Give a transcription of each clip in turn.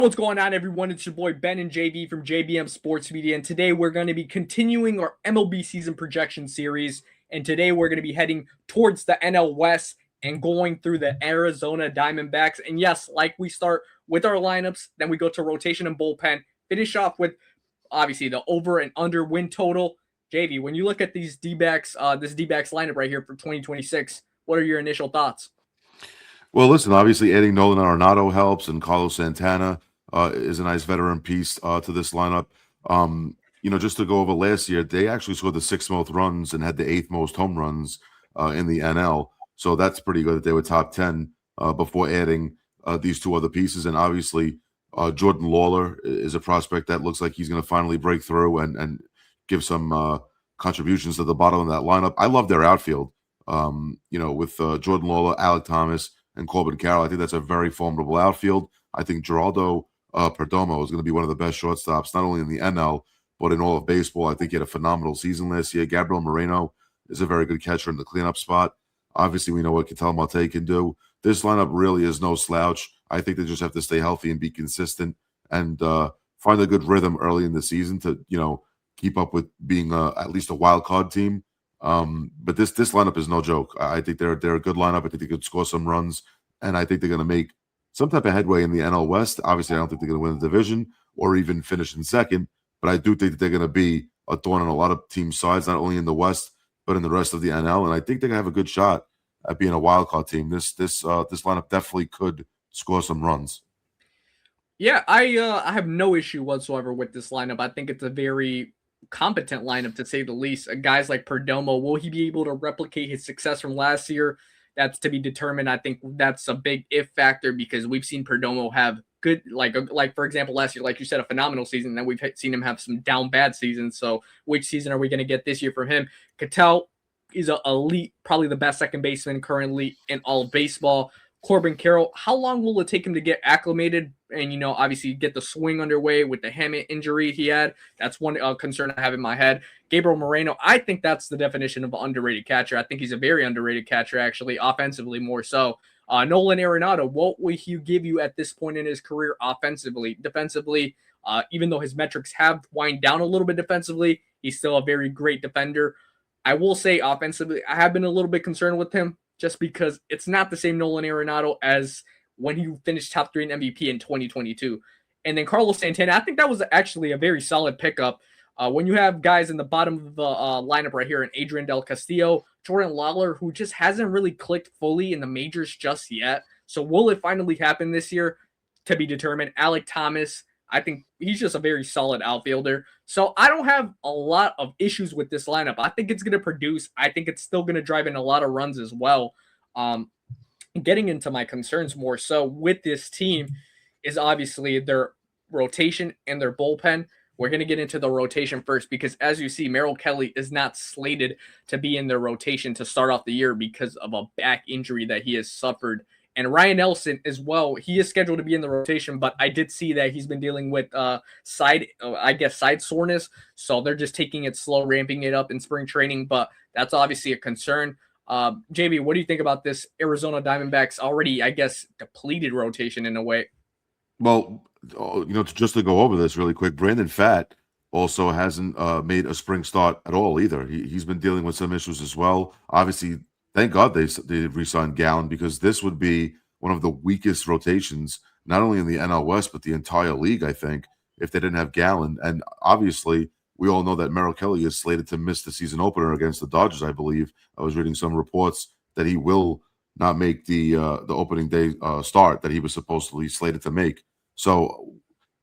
What's going on, everyone? It's your boy Ben and JV from JBM Sports Media, and today we're going to be continuing our MLB season projection series. And today we're going to be heading towards the NL West and going through the Arizona Diamondbacks. And yes, like we start with our lineups, then we go to rotation and bullpen, finish off with obviously the over and under win total. JV, when you look at these D-backs, this D-backs lineup right here for 2026, what are your initial thoughts? Well, listen, obviously adding Nolan Arenado helps, and Carlos Santana is a nice veteran piece to this lineup. Just to go over last year, they actually scored the sixth most runs and had the eighth most home runs in the NL. So that's pretty good that they were top 10 before adding these two other pieces. And obviously, Jordan Lawler is a prospect that looks like he's going to finally break through and give some contributions to the bottom of that lineup. I love their outfield. With Jordan Lawler, Alec Thomas, and Corbin Carroll. I think that's a very formidable outfield. I think Geraldo Perdomo is going to be one of the best shortstops, not only in the NL, but in all of baseball. I think he had a phenomenal season last year. Gabriel Moreno is a very good catcher in the cleanup spot. Obviously, we know what Ketel Marte can do. This lineup really is no slouch. I think they just have to stay healthy and be consistent and find a good rhythm early in the season to, keep up with being at least a wild card team. But this lineup is no joke. I think they're a good lineup. I think they could score some runs, and I think they're going to make some type of headway in the NL West. Obviously, I don't think they're going to win the division or even finish in second, but I do think that they're going to be a thorn on a lot of team sides, not only in the West but in the rest of the NL. And I think they're going to have a good shot at being a wild card team. This lineup definitely could score some runs. Yeah, I have no issue whatsoever with this lineup. I think it's a very competent lineup, to say the least. Guys like Perdomo, will he be able to replicate his success from last year? That's to be determined. I think that's a big if factor because we've seen Perdomo have good, like for example, last year, like you said, a phenomenal season. Then we've seen him have some down bad seasons. So which season are we going to get this year from him? Ketel is an elite, probably the best second baseman currently in all of baseball. Corbin Carroll, how long will it take him to get acclimated and, obviously get the swing underway with the hamate injury he had? That's one concern I have in my head. Gabriel Moreno, I think that's the definition of an underrated catcher. I think he's a very underrated catcher, actually, offensively more so. Nolan Arenado, what will he give you at this point in his career offensively? Defensively, even though his metrics have wind down a little bit defensively, he's still a very great defender. I will say offensively, I have been a little bit concerned with him, just because it's not the same Nolan Arenado as when he finished top 3 in MVP in 2022. And then Carlos Santana, I think that was actually a very solid pickup. When you have guys in the bottom of the lineup right here, and Adrian Del Castillo, Jordan Lawler, who just hasn't really clicked fully in the majors just yet. So will it finally happen this year? To be determined. Alec Thomas, I think he's just a very solid outfielder. So I don't have a lot of issues with this lineup. I think it's going to produce. I think it's still going to drive in a lot of runs as well. Getting into my concerns more so with this team is obviously their rotation and their bullpen. We're going to get into the rotation first because, as you see, Merrill Kelly is not slated to be in their rotation to start off the year because of a back injury that he has suffered. And Ryan Nelson as well, he is scheduled to be in the rotation, but I did see that he's been dealing with side soreness. So they're just taking it slow, ramping it up in spring training, but that's obviously a concern. JB, what do you think about this Arizona Diamondbacks already, I guess, depleted rotation in a way? Well, just to go over this really quick, Brandon Pfaadt also hasn't made a spring start at all either. He's been dealing with some issues as well. Obviously, thank God they re-signed Gallen, because this would be one of the weakest rotations, not only in the NL West, but the entire league, I think, if they didn't have Gallen. And obviously, we all know that Merrill Kelly is slated to miss the season opener against the Dodgers, I believe. I was reading some reports that he will not make the opening day start that he was supposedly slated to make. So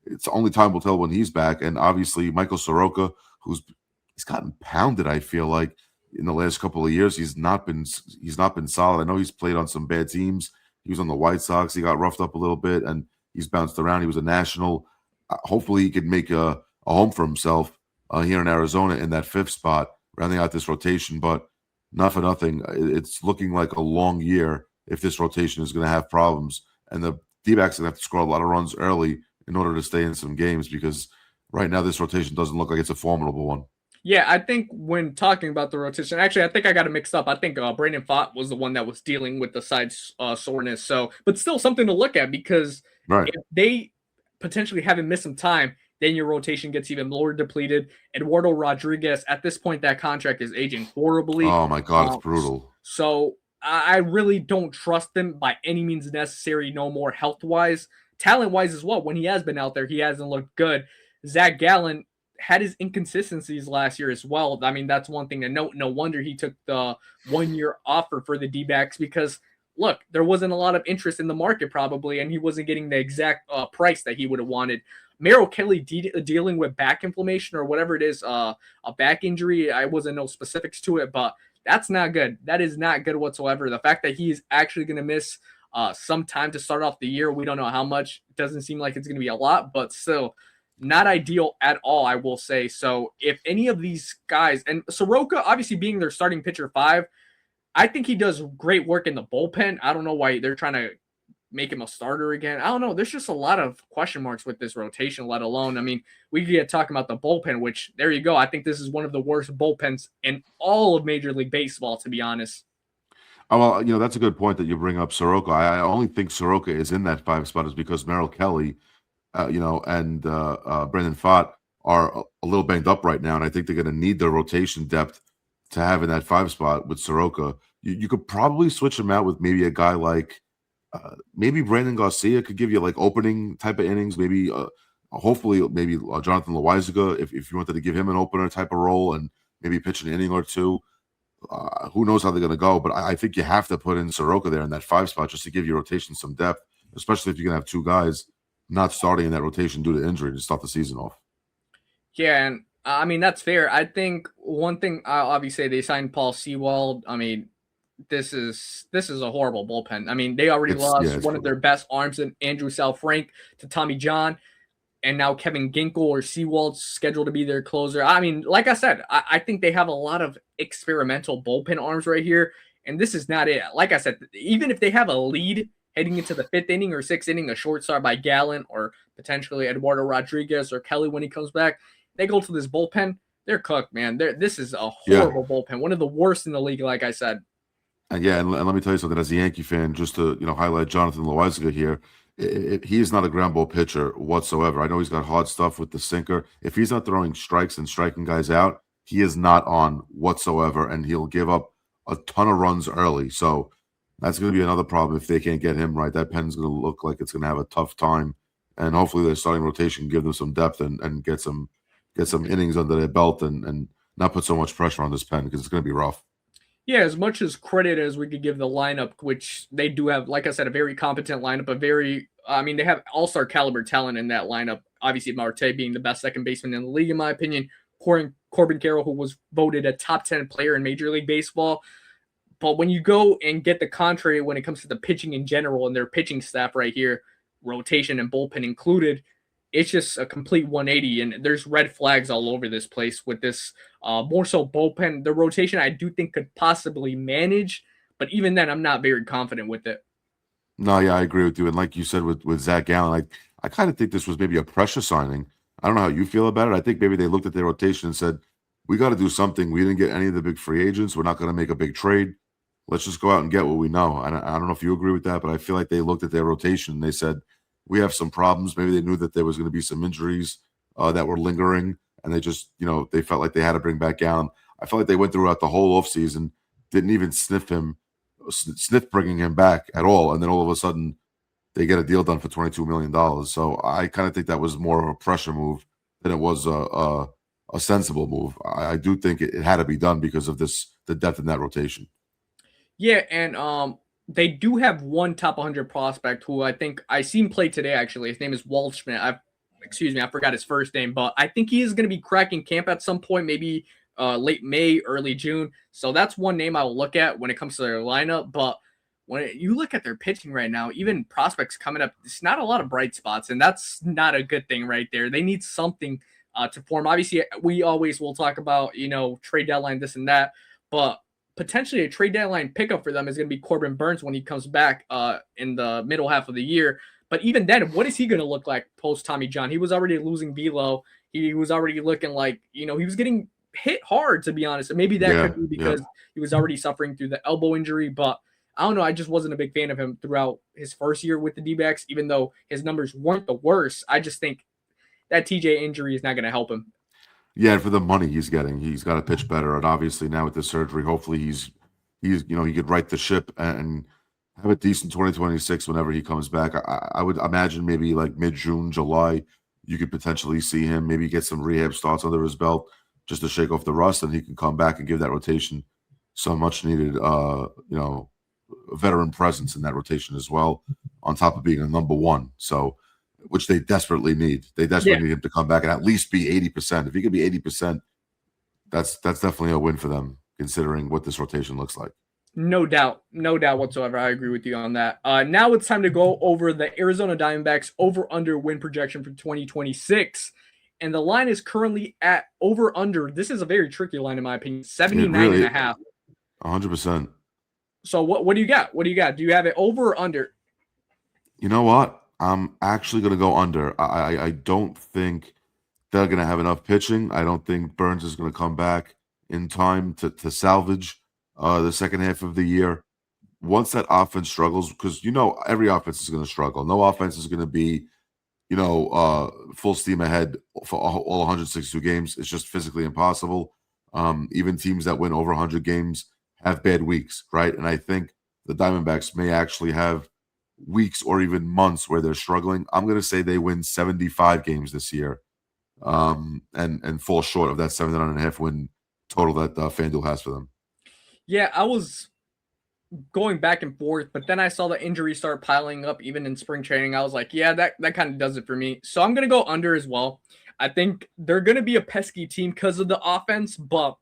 it's only time will tell when he's back. And obviously, Michael Soroka, he's gotten pounded, I feel like, in the last couple of years. He's not been solid. I know he's played on some bad teams. He was on the White Sox. He got roughed up a little bit, and he's bounced around. He was a national. Hopefully, he can make a home for himself here in Arizona in that fifth spot, rounding out this rotation. But not for nothing, it's looking like a long year if this rotation is going to have problems. And the D-backs are going to have to score a lot of runs early in order to stay in some games, because right now this rotation doesn't look like it's a formidable one. Yeah, I think when talking about the rotation, actually, I think I got it mixed up. I think Brandon Pfaadt was the one that was dealing with the side soreness. So, but still something to look at, because Right. if they potentially have him miss some time, then your rotation gets even more depleted. Eduardo Rodriguez, at this point, that contract is aging horribly. Oh my God, it's Um, brutal. so I really don't trust him by any means necessary, no more health wise. Talent wise as well, when he has been out there, he hasn't looked good. Zach Gallen had his inconsistencies last year as well. I mean, that's one thing to note. No wonder he took the 1 year offer for the D backs because, look, there wasn't a lot of interest in the market probably, and he wasn't getting the exact price that he would have wanted. Merrill Kelly dealing with back inflammation or whatever it is, a back injury. I wasn't no specifics to it, but that's not good. That is not good whatsoever. The fact that he's actually going to miss some time to start off the year, we don't know how much. It doesn't seem like it's going to be a lot, but still not ideal at all, I will say. So if any of these guys, and Soroka obviously being their starting pitcher 5, I think he does great work in the bullpen. I don't know why they're trying to make him a starter again. I don't know. There's just a lot of question marks with this rotation, let alone, I mean, we could get talking about the bullpen, which there you go. I think this is one of the worst bullpens in all of Major League Baseball, to be honest. Oh, well, that's a good point that you bring up Soroka. I only think Soroka is in that 5 spot is because Merrill Kelly, and Brendan Pfaadt are a little banged up right now, and I think they're going to need their rotation depth to have in that 5 spot with Soroka. You could probably switch him out with maybe a guy like maybe Brandon Garcia could give you like opening type of innings. Maybe hopefully maybe Jonathan Loaizaga if you wanted to give him an opener type of role and maybe pitch an inning or two. Who knows how they're going to go? But I think you have to put in Soroka there in that 5 spot just to give your rotation some depth, especially if you're going to have 2 guys not starting in that rotation due to injury to start the season off. Yeah, and I mean, that's fair. I think one thing, obviously, they signed Paul Sewald. I mean, this is a horrible bullpen. I mean, they already lost It's one of their brutal. best arms in Andrew Frank to Tommy John, and now Kevin Ginkel or Sewald's scheduled to be their closer. I mean, like I said, I think they have a lot of experimental bullpen arms right here, and this is not it. Like I said, even if they have a lead heading into the 5th inning or 6th inning, a short start by Gallen or potentially Eduardo Rodriguez or Kelly when he comes back, they go to this bullpen, they're cooked, man. This is a Yeah. horrible bullpen, one of the worst in the league, like I said. And let me tell you something. As a Yankee fan, just to highlight Jonathan Loaizaga here, he is not a ground ball pitcher whatsoever. I know he's got hard stuff with the sinker. If he's not throwing strikes and striking guys out, he is not on whatsoever, and he'll give up a ton of runs early. So that's going to be another problem if they can't get him right. That pen's going to look like it's going to have a tough time, and hopefully their starting rotation give them some depth and get some innings under their belt and not put so much pressure on this pen because it's going to be rough. Yeah, as much as credit as we could give the lineup, which they do have, like I said, a very competent lineup, I mean, they have all-star caliber talent in that lineup. Obviously, Marte being the best second baseman in the league, in my opinion. Corbin Carroll, who was voted a top 10 player in Major League Baseball. But when you go and get the contrary when it comes to the pitching in general and their pitching staff right here, rotation and bullpen included, it's just a complete 180, and there's red flags all over this place with this more so bullpen. The rotation I do think could possibly manage, but even then, I'm not very confident with it. No, yeah, I agree with you. And like you said with Zach Gallen, I kind of think this was maybe a pressure signing. I don't know how you feel about it. I think maybe they looked at their rotation and said, we got to do something. We didn't get any of the big free agents. We're not going to make a big trade. Let's just go out and get what we know. I don't know if you agree with that, but I feel like they looked at their rotation and they said, we have some problems. Maybe they knew that there was going to be some injuries that were lingering, and they just, they felt like they had to bring back Gallen. I felt like they went throughout the whole offseason, didn't even sniff bringing him back at all, and then all of a sudden they get a deal done for $22 million. So I kind of think that was more of a pressure move than it was a sensible move. I do think it had to be done because of the depth in that rotation. Yeah, and they do have one top 100 prospect who I think I seen play today. Actually, his name is Waldschmidt. Excuse me, I forgot his first name, but I think he is going to be cracking camp at some point, maybe late May, early June. So that's one name I will look at when it comes to their lineup. But when you look at their pitching right now, even prospects coming up, it's not a lot of bright spots, and that's not a good thing right there. They need something to form. Obviously, we always will talk about trade deadline, this and that, but potentially a trade deadline pickup for them is going to be Corbin Burns when he comes back in the middle half of the year. But even then, what is he going to look like post Tommy John? He was already losing velo. He was already looking like, he was getting hit hard, to be honest. And maybe that Yeah, could be yeah. because he was already suffering through the elbow injury. But I don't know. I just wasn't a big fan of him throughout his first year with the D-backs, even though his numbers weren't the worst. I just think that TJ injury is not going to help him. Yeah, and for the money he's getting, he's got to pitch better. And obviously now with the surgery, hopefully he's he could right the ship and have a decent 2026 whenever he comes back. I would imagine maybe like mid-June, July, you could potentially see him maybe get some rehab starts under his belt just to shake off the rust, and he can come back and give that rotation some much needed veteran presence in that rotation as well, on top of being a number one. So which they desperately need. They Yeah, desperately need him to come back and at least be 80%. If he could be 80%, that's definitely a win for them, considering what this rotation looks like. no doubt. No doubt whatsoever. I agree with you on that. Now it's time to go over the Arizona Diamondbacks over-under win projection for 2026. And the line is currently at over-under. This is a very tricky line, in my opinion, It 79 and really a half. 100%. So what do you got? What do you got? Do you have it over or under? You know what? I'm actually going to go under. I don't think they're going to have enough pitching. I don't think Burns is going to come back in time to salvage the second half of the year. Once that offense struggles, because every offense is going to struggle. No offense is going to be full steam ahead for all 162 games. It's just physically impossible. Even teams that win over 100 games have bad weeks, right? And I think the Diamondbacks may actually have weeks or even months where they're struggling. I'm going to say they win 75 games this year, and fall short of that 79.5 win total that FanDuel has for them. Yeah, I was going back and forth, but then I saw the injuries start piling up even in spring training. I was like, yeah, that kind of does it for me. So I'm going to go under as well. I think they're going to be a pesky team because of the offense, but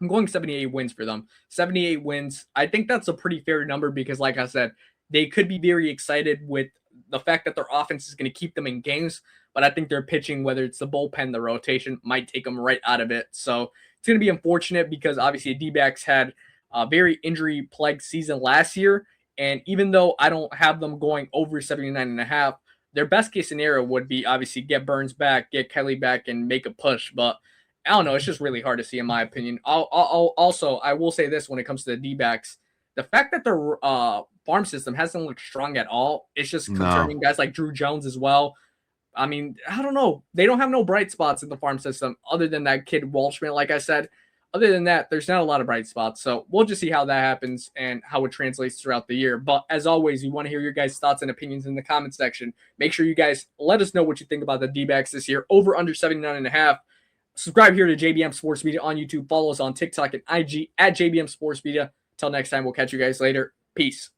I'm going 78 wins for them. 78 wins. I think that's a pretty fair number because, like I said, they could be very excited with the fact that their offense is going to keep them in games, but I think their pitching, whether it's the bullpen, the rotation, might take them right out of it. So it's going to be unfortunate because obviously the D-backs had a very injury-plagued season last year, and even though I don't have them going over 79 and a half, their best case scenario would be obviously get Burns back, get Kelly back, and make a push. But I don't know. It's just really hard to see, in my opinion. I will say this when it comes to the D-backs. The fact that their farm system hasn't looked strong at all, it's just No, concerning. Guys like Drew Jones as well. I mean, I don't know. They don't have no bright spots in the farm system other than that kid Walshman, like I said. Other than that, there's not a lot of bright spots. So we'll just see how that happens and how it translates throughout the year. But as always, we want to hear your guys' thoughts and opinions in the comment section. Make sure you guys let us know what you think about the D-backs this year. Over under 79.5. Subscribe here to JBM Sports Media on YouTube. Follow us on TikTok and IG at JBM Sports Media. Until next time, we'll catch you guys later. Peace.